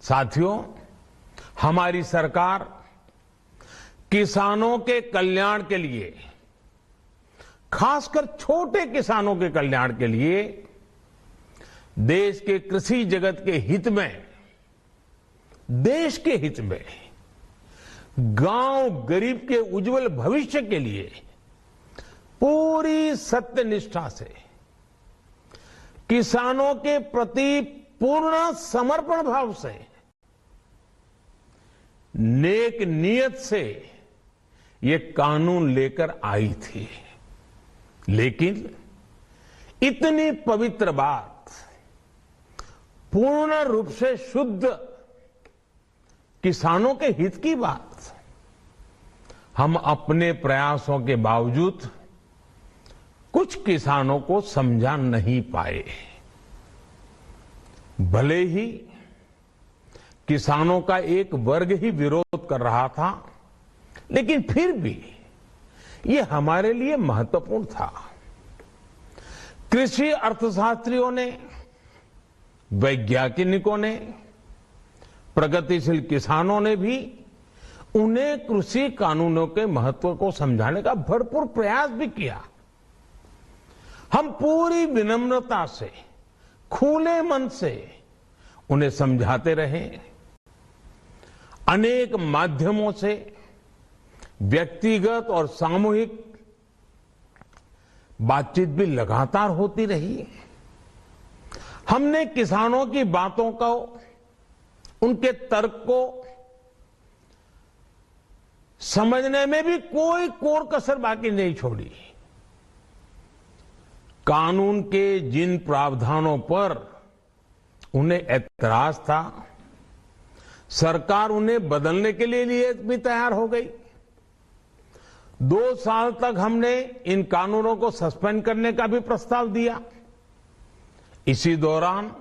साथियों, हमारी सरकार किसानों के कल्याण के लिए, खासकर छोटे किसानों के कल्याण के लिए देश के कृषि जगत के हित में, देश के हित में, गांव गरीब के उज्जवल भविष्य के लिए पूरी सत्यनिष्ठा से, किसानों के प्रति पूर्ण समर्पण भाव से, नेक नियत से ये कानून लेकर आई थी। लेकिन इतनी पवित्र बात, पूर्ण रूप से शुद्ध किसानों के हित की बात, हम अपने प्रयासों के बावजूद कुछ किसानों को समझा नहीं पाए। भले ही किसानों का एक वर्ग ही विरोध कर रहा था, लेकिन फिर भी ये हमारे लिए महत्वपूर्ण था। कृषि अर्थशास्त्रियों ने, वैज्ञानिकों ने, प्रगतिशील किसानों ने भी उन्हें कृषि कानूनों के महत्व को समझाने का भरपूर प्रयास भी किया। हम पूरी विनम्रता से, खुले मन से उन्हें समझाते रहे। अनेक माध्यमों से व्यक्तिगत और सामूहिक बातचीत भी लगातार होती रही। हमने किसानों की बातों को, उनके तर्क को समझने में भी कोई कोर कसर बाकी नहीं छोड़ी। कानून के जिन प्रावधानों पर उन्हें ऐतराज था, सरकार उन्हें बदलने के लिए भी तैयार हो गई। 2 साल तक हमने इन कानूनों को सस्पेंड करने का भी प्रस्ताव दिया। इसी दौरान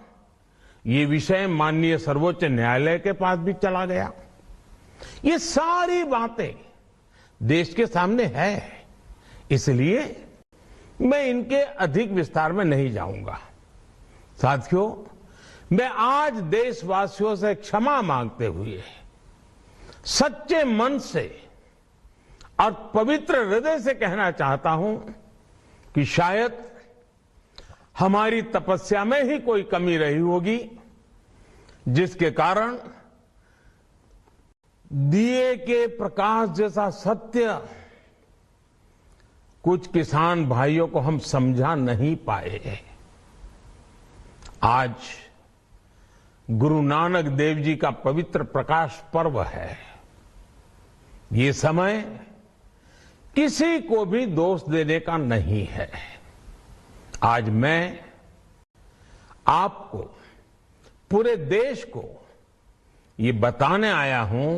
ये विषय माननीय सर्वोच्च न्यायालय के पास भी चला गया। ये सारी बातें देश के सामने है, इसलिए मैं इनके अधिक विस्तार में नहीं जाऊंगा। साथियों, मैं आज देशवासियों से क्षमा मांगते हुए सच्चे मन से और पवित्र हृदय से कहना चाहता हूं कि शायद हमारी तपस्या में ही कोई कमी रही होगी, जिसके कारण दिए के प्रकाश जैसा सत्य कुछ किसान भाइयों को हम समझा नहीं पाए। आज गुरु नानक देव जी का पवित्र प्रकाश पर्व है। ये समय किसी को भी दोष देने का नहीं है। आज मैं आपको, पूरे देश को ये बताने आया हूं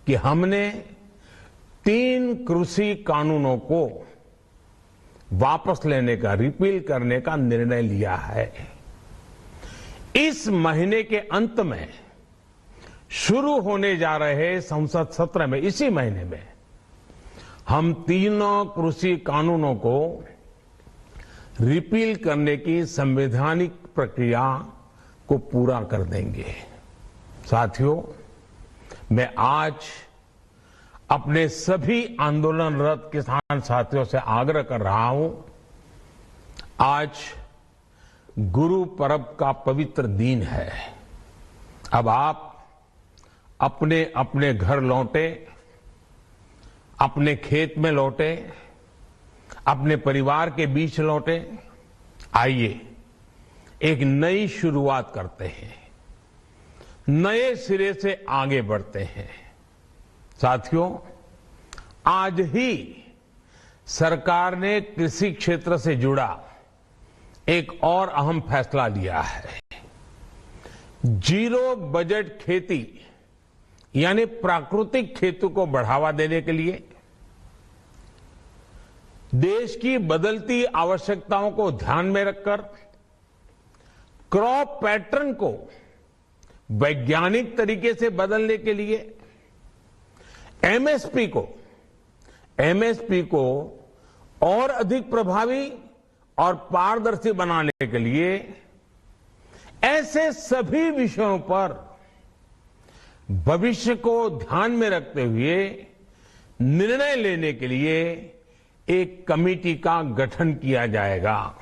कि हमने 3 कृषि कानूनों को वापस लेने का, रिपील करने का निर्णय लिया है। इस महीने के अंत में शुरू होने जा रहे संसद सत्र में, इसी महीने में हम 3 कृषि कानूनों को रिपील करने की संवैधानिक प्रक्रिया को पूरा कर देंगे। साथियों, मैं आज अपने सभी आंदोलनरत किसान साथियों से आग्रह कर रहा हूं, आज गुरु पर्व का पवित्र दिन है। अब आप अपने अपने घर लौटे, अपने खेत में लौटे, अपने परिवार के बीच लौटे। आइए एक नई शुरुआत करते हैं, नए सिरे से आगे बढ़ते हैं। साथियों, आज ही सरकार ने कृषि क्षेत्र से जुड़ा एक और अहम फैसला लिया है। 0 बजट खेती यानी प्राकृतिक खेती को बढ़ावा देने के लिए, देश की बदलती आवश्यकताओं को ध्यान में रखकर क्रॉप पैटर्न को वैज्ञानिक तरीके से बदलने के लिए एमएसपी को और अधिक प्रभावी और पारदर्शी बनाने के लिए ऐसे सभी विषयों पर भविष्य को ध्यान में रखते हुए निर्णय लेने के लिए एक कमेटी का गठन किया जाएगा।